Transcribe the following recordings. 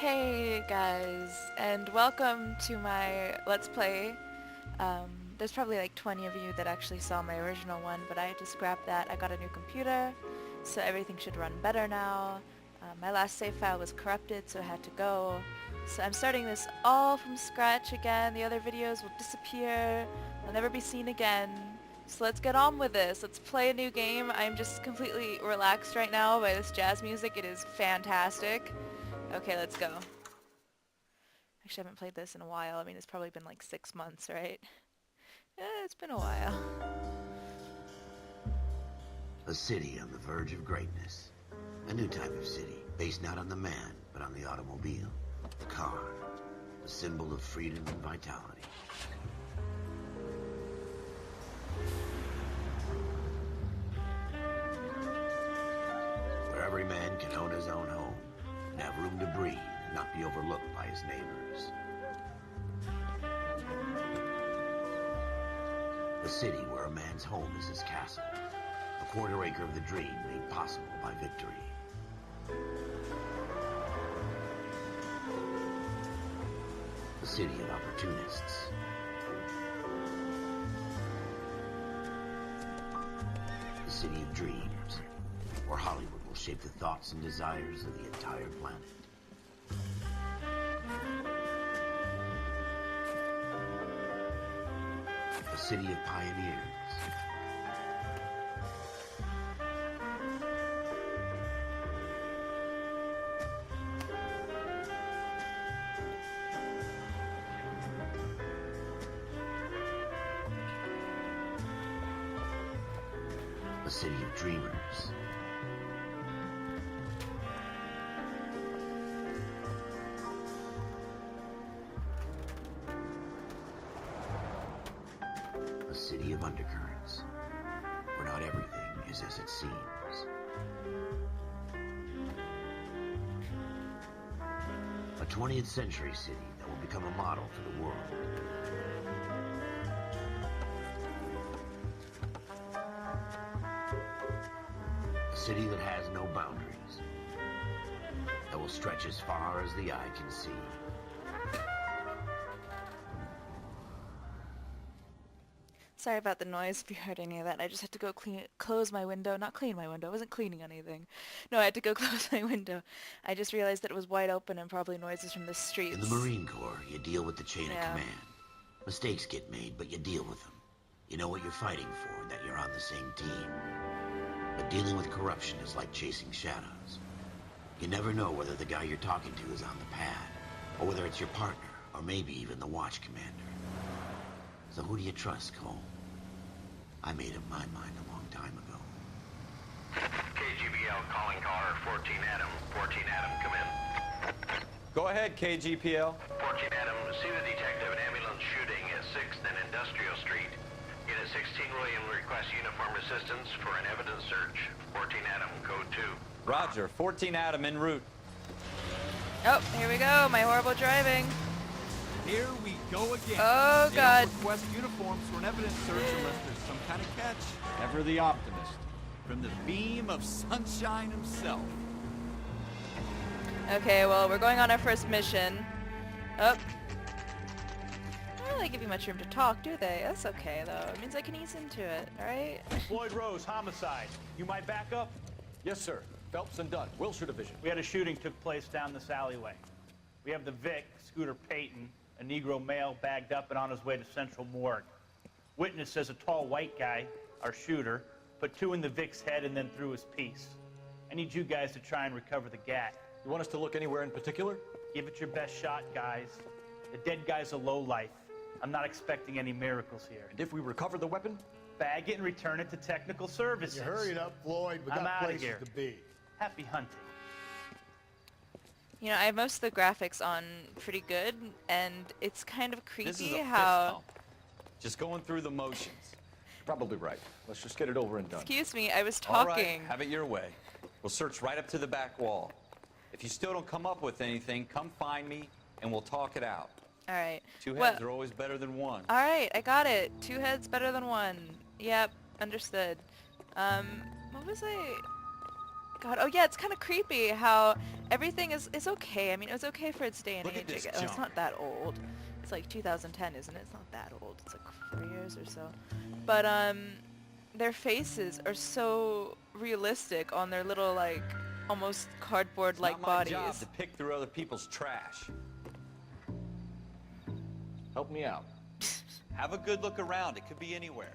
Hey guys, and welcome to my Let's Play. There's probably like 20 of you that actually saw my original one, but I had to scrap that. I got a new computer, so everything should run better now. My last save file was corrupted, so I had to go. So I'm starting this all from scratch again. The other videos will disappear. They'll never be seen again. So let's get on with this. Let's play a new game. I'm just completely relaxed right now by this jazz music. It is fantastic. Okay, let's go. Actually, I haven't played this in a while. I mean, it's probably been like 6 months, right? Yeah, it's been a while. A city on the verge of greatness. A new type of city, based not on the man, but on the automobile. The car. A symbol of freedom and vitality. Where every man can own his own home, and have room to breathe, and not be overlooked by his neighbors. A city where a man's home is his castle. A quarter acre of the dream made possible by victory. A city of opportunists. A city of dreams, where Hollywood will shape the thoughts and desires of the entire planet. A city of pioneers. A city of dreamers. A city of undercurrents, where not everything is as it seems. A 20th century city that will become a model for the world. A city that has no boundaries, that will stretch as far as the eye can see. Sorry about the noise if you heard any of that. I just had to go close my window. Not clean my window. I wasn't cleaning anything. No, I had to go close my window. I just realized that it was wide open and probably noises from the streets. In the Marine Corps, you deal with the chain of Yeah. command. Mistakes get made, but you deal with them. You know what you're fighting for, and that you're on the same team. But dealing with corruption is like chasing shadows. You never know whether the guy you're talking to is on the pad, or whether it's your partner, or maybe even the watch commander. So who do you trust, Cole? I made up my mind a long time ago. KGBL calling caller 14 Adam. 14 Adam, come in. Go ahead, KGPL. 14 Adam, see the detective an ambulance shooting at 6th and Industrial Street. Unit 16 William requests uniform assistance for an evidence search. 14 Adam, code 2. Roger. 14 Adam en route. Oh, here we go. My horrible driving. Here we go again. Oh, They God. don't request uniforms for an evidence search unless there's some kind of catch. Ever the optimist. From the beam of sunshine himself. Okay, well, we're going on our first mission. Oh. They don't really give you much room to talk, do they? That's okay, though. It means I can ease into it, alright? Floyd Rose, homicide. You might back up? Yes, sir. Phelps and Dunn, Wilshire Division. We had a shooting took place down this alleyway. We have the Vic, Scooter Payton, a Negro male bagged up and on his way to Central Morgue. Witness says a tall white guy, our shooter, put 2 in the Vic's head and then threw his piece. I need you guys to try and recover the gat. You want us to look anywhere in particular? Give it your best shot, guys. The dead guy's a lowlife. I'm not expecting any miracles here. And if we recover the weapon? Bag it and return it to technical services. You hurry it up, Floyd. We I'm got outta places here. to be. Happy hunting. You know, I have most of the graphics on pretty good, and it's kind of This is creepy a how... fist bump. Just going through the motions. Probably right. Let's just get it over and done. Excuse me, I was All right, talking. have it your way. We'll search right up to the back wall. If you still don't come up with anything, come find me, and we'll talk it out. Alright. Two Well- heads are always better than one. Alright, I got it. 2 heads better than 1. Yep, understood. What was I... God, oh yeah, it's kind of creepy how everything is okay. I mean, it was okay for its day and Look at age. this It's junk. not that old. It's like 2010, isn't it? It's not that old. It's like 4 years or so. But their faces are so realistic on their little like almost It's cardboard-like not my bodies. job to pick through other people's trash. Help me out. Have a good look around. It could be anywhere.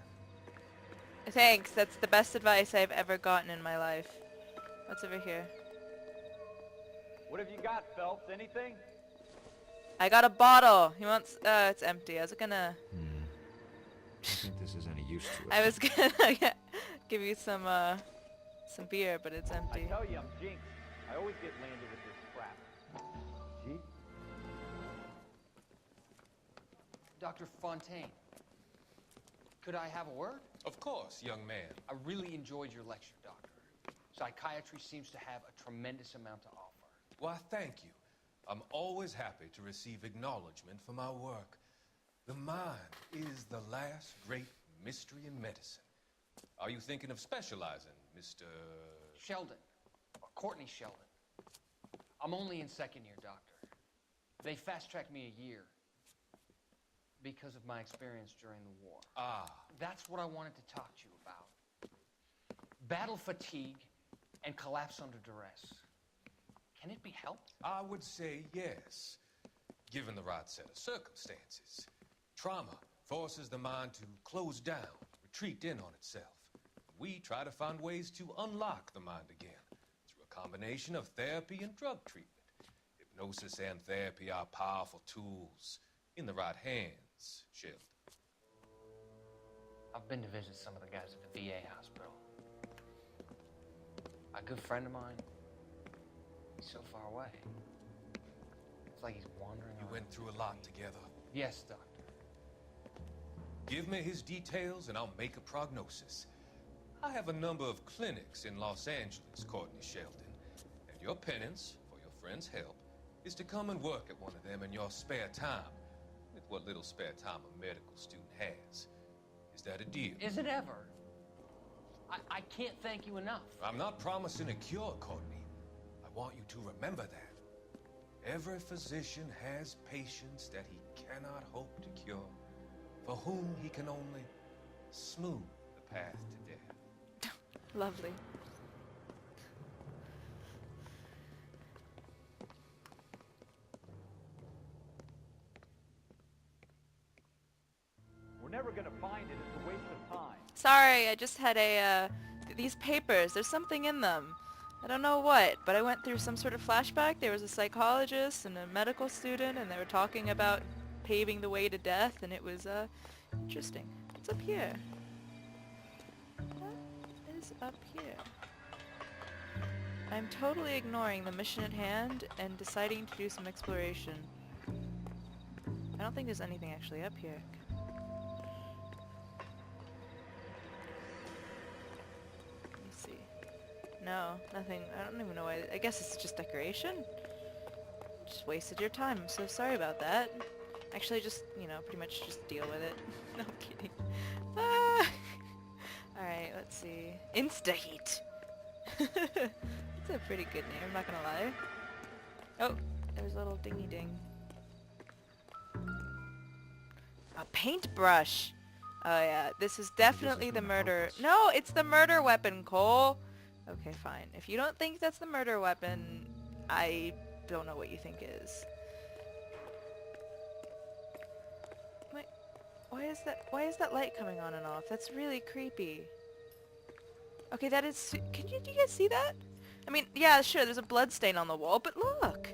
Thanks. That's the best advice I've ever gotten in my life. What's over here? What have you got, Phelps? Anything? I got a bottle. He wants. It's empty. I was gonna. I don't think this is any use to us. I was gonna give you some beer, but it's I empty. tell you, I'm jinxed. I always get landed with this crap. Gee? Dr. Fontaine, could I have a word? Of course, young man. I really enjoyed your lecture, Doctor. Psychiatry seems to have a tremendous amount to offer. Why, thank you. I'm always happy to receive acknowledgement for my work. The mind is the last great mystery in medicine. Are you thinking of specializing, Mr. Sheldon, or Courtney Sheldon. I'm only in second year, Doctor. They fast-tracked me a year because of my experience during the war. Ah, That's what I wanted to talk to you about. Battle fatigue and collapse under duress. Can it be helped? I would say yes, given the right set of circumstances. Trauma forces the mind to close down, retreat in on itself. We try to find ways to unlock the mind again through a combination of therapy and drug treatment. Hypnosis and therapy are powerful tools in the right hands, Sheldon. I've been to visit some of the guys at the VA hospital. A good friend of mine, he's so far away. It's like he's wandering You around. went through a lot together. Yes, Doctor. Give me his details and I'll make a prognosis. I have a number of clinics in Los Angeles, Courtney Sheldon. And your penance, for your friend's help, is to come and work at one of them in your spare time. With what little spare time a medical student has. Is that a deal? Is it ever? I can't thank you enough. I'm not promising a cure, Courtney. I want you to remember that. Every physician has patients that he cannot hope to cure, for whom he can only smooth the path to death. Lovely. We're never gonna find it. It's a waste of time. Sorry, I just had these papers. There's something in them. I don't know what, but I went through some sort of flashback. There was a psychologist and a medical student, and they were talking about paving the way to death, and it was interesting. What's up here? What is up here? I'm totally ignoring the mission at hand and deciding to do some exploration. I don't think there's anything actually up here. Let me see. No, nothing. I don't even know why. I guess it's just decoration? Just wasted your time. I'm so sorry about that. Actually, just, you know, pretty much just deal with it. No, I'm kidding. Ah! Alright, let's see. Insta-heat! That's a pretty good name, I'm not gonna lie. Oh, there's a little dingy-ding. A paintbrush! Oh yeah, this is definitely the murder... No, it's the murder weapon, Cole! Okay, fine. If you don't think that's the murder weapon, I don't know what you think is. Wait, why is that light coming on and off? That's really creepy. Okay, that is... do you guys see that? I mean, yeah, sure, there's a blood stain on the wall, but look!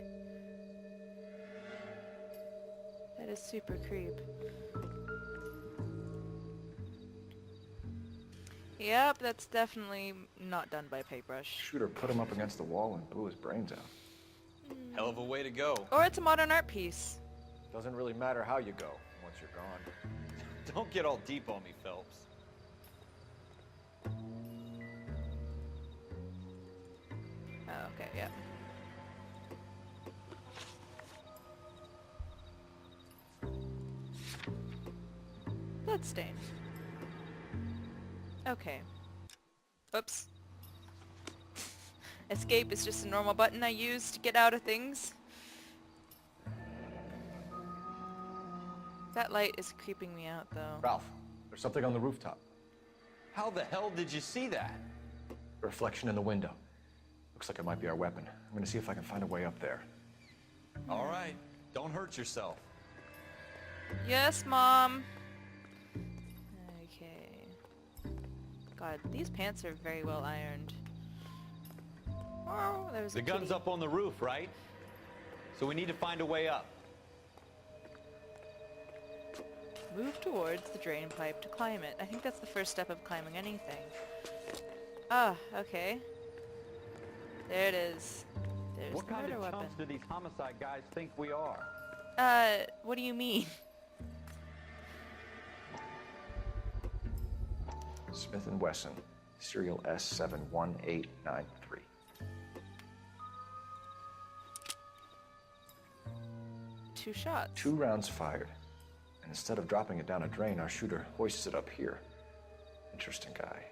That is super creep. Yep, that's definitely not done by paintbrush. Shooter put him up against the wall and blew his brains out. Hell of a way to go. Or it's a modern art piece. Doesn't really matter how you go once you're gone. Don't get all deep on me, Phelps. Oh, okay, yeah. Bloodstain. Okay. Oops. Escape is just a normal button I use to get out of things. That light is creeping me out, though. Ralph, there's something on the rooftop. How the hell did you see that? A reflection in the window. Looks like it might be our weapon. I'm gonna see if I can find a way up there. All right, don't hurt yourself. Yes, Mom. Okay. God, these pants are very well ironed. Oh, there's a The gun's kitty. up on the roof, right? So we need to find a way up. Move towards the drain pipe to climb it. I think that's the first step of climbing anything. Ah, okay. There it is. There's What the kind murder of weapon. chumps do these homicide guys think we are? What do you mean? Smith & Wesson, serial S71893. 2 shots. 2 rounds fired. And instead of dropping it down a drain, our shooter hoists it up here. Interesting guy.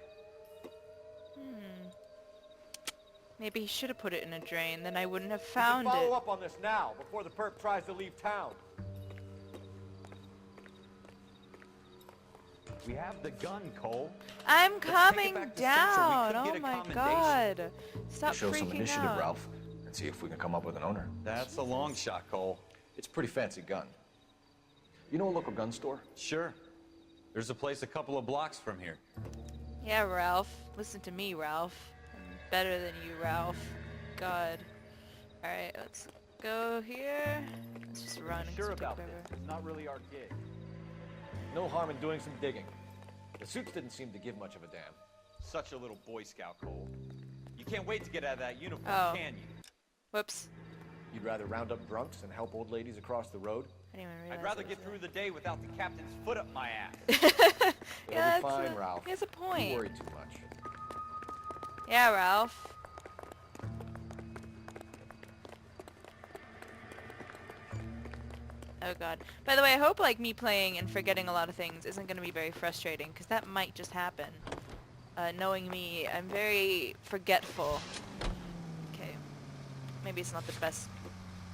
Maybe he should have put it in a drain, then I wouldn't have found it. Follow up on this now, before the perp tries to leave town. We have the gun, Cole. I'm take it coming back to Central. We down! could Oh get a my commendation. god! Stop Show some freaking initiative, out. Ralph, and see if we can come up with an owner. That's a long shot, Cole. It's a pretty fancy gun. You know a local gun store? Sure. There's a place a couple of blocks from here. Yeah, Ralph. Listen to me, Ralph. I'm better than you, Ralph. God. Alright, let's go here. Let's just run and Sure skip about over. this. It's not really our gig. No harm in doing some digging. The suits didn't seem to give much of a damn. Such a little Boy Scout, Cole. You can't wait to get out of that uniform, Oh. can you? Whoops. You'd rather round up drunks and help old ladies across the road? I didn't even realize I'd rather it get was through the day without the captain's foot up my ass. there. It'll Yeah, be fine, Ralph. he has a You point. worry too much. Yeah, Ralph. Oh god. By the way, I hope like me playing and forgetting a lot of things isn't going to be very frustrating, because that might just happen. Knowing me, I'm very forgetful. Okay. Maybe it's not the best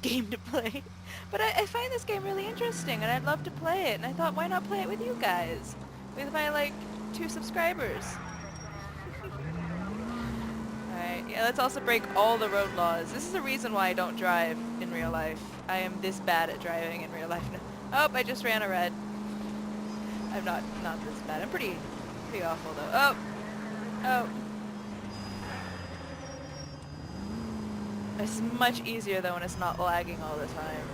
game to play. But I find this game really interesting, and I'd love to play it, and I thought, why not play it with you guys? With my, like, 2 subscribers. Alright, yeah, let's also break all the road laws. This is the reason why I don't drive in real life. I am this bad at driving in real life now. Oh, I just ran a red. I'm not this bad. I'm pretty awful, though. Oh! Oh. It's much easier, though, when it's not lagging all the time.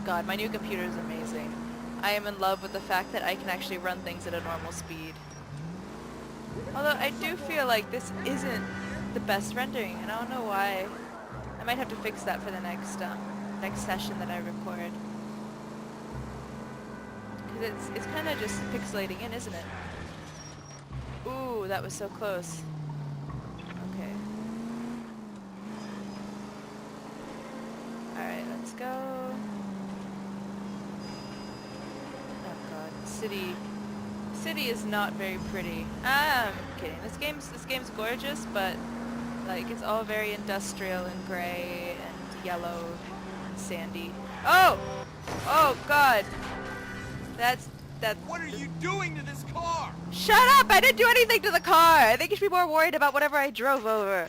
God, my new computer is amazing. I am in love with the fact that I can actually run things at a normal speed. Although I do feel like this isn't the best rendering, and I don't know why. I might have to fix that for the next session that I record. Because it's kind of just pixelating in, isn't it? Ooh, that was so close. Okay. Alright, let's go. Oh god, city is not very pretty. I'm kidding. This game's gorgeous, but like it's all very industrial and gray and yellow and sandy. Oh! Oh god. That's What are you doing to this car? Shut up! I didn't do anything to the car! I think you should be more worried about whatever I drove over.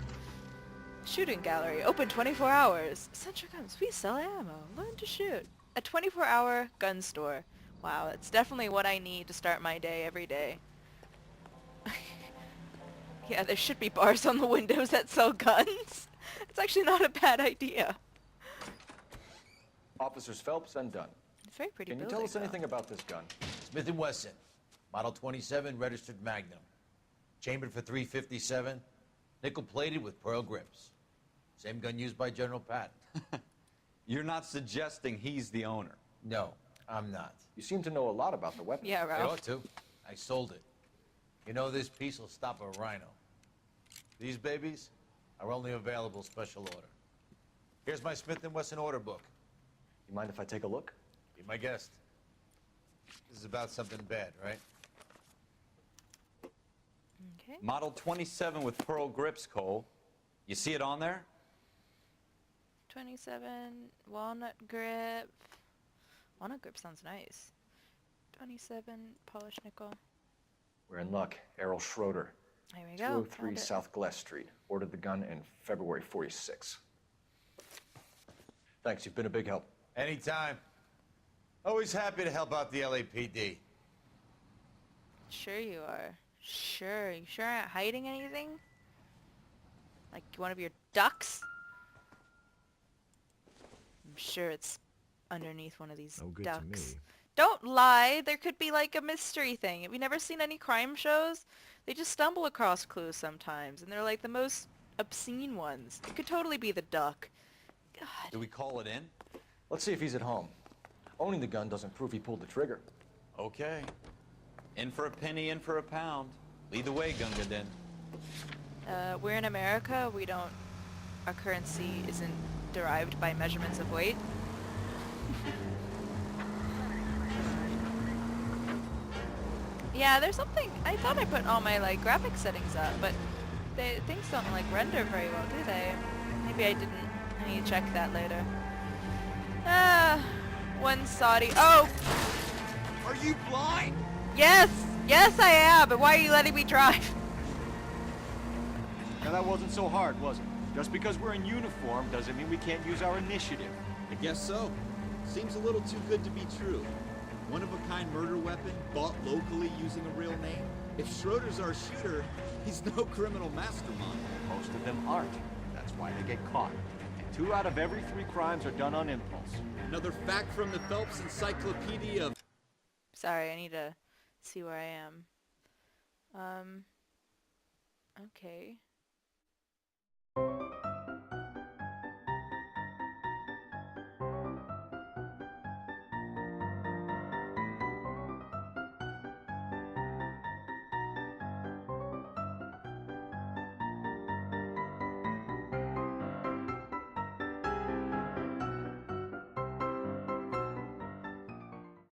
Shooting gallery. Open 24 hours. Essential guns. We sell ammo. Learn to shoot. A 24-hour gun store. Wow, that's definitely what I need to start my day every day. Yeah, there should be bars on the windows that sell guns. It's actually not a bad idea. Officers Phelps and Dunn. It's very pretty Can you building, tell us though. anything about this gun? Smith & Wesson, model 27, registered Magnum. Chambered for .357, nickel-plated with pearl grips. Same gun used by General Patton. You're not suggesting he's the owner. No, I'm not. You seem to know a lot about the weapon. Yeah, I Ralph. ought to. I sold it. You know, this piece will stop a rhino. These babies are only available special order. Here's my Smith & Wesson order book. You mind if I take a look? Be my guest. This is about something bad, right? Okay. Model 27 with pearl grips, Cole. You see it on there? 27 walnut grip. Walnut grip sounds nice. 27 polished nickel. We're in luck. Errol Schroeder. There we go. 203 Found it. South Glass Street. Ordered the gun in February 46. Thanks, you've been a big help. Anytime. Always happy to help out the LAPD. Sure you are. Sure. You sure aren't hiding anything? Like one of your ducks? I'm sure it's underneath one of these No good ducks. to me. Don't lie. There could be like a mystery thing. Have you never seen any crime shows? They just stumble across clues sometimes, and they're like the most obscene ones. It could totally be the duck. God. Do we call it in? Let's see if he's at home. Owning the gun doesn't prove he pulled the trigger. Okay. In for a penny, in for a pound. Lead the way, Gunga Din. We're in America. We don't... Our currency isn't derived by measurements of weight. Yeah, there's something... I thought I put all my, like, graphic settings up, but things don't, like, render very well, do they? Maybe I didn't. I need to check that later. One Saudi... Oh! Are you blind? Yes! Yes, I am! But why are you letting me drive? Now that wasn't so hard, was it? Just because we're in uniform doesn't mean we can't use our initiative. I guess so. Seems a little too good to be true. One-of-a-kind murder weapon bought locally using a real name? If Schroeder's our shooter, he's no criminal mastermind. Most of them aren't. That's why they get caught. And 2 out of every 3 crimes are done on impulse. Another fact from the Phelps Encyclopedia of... Sorry, I need to see where I am. Okay.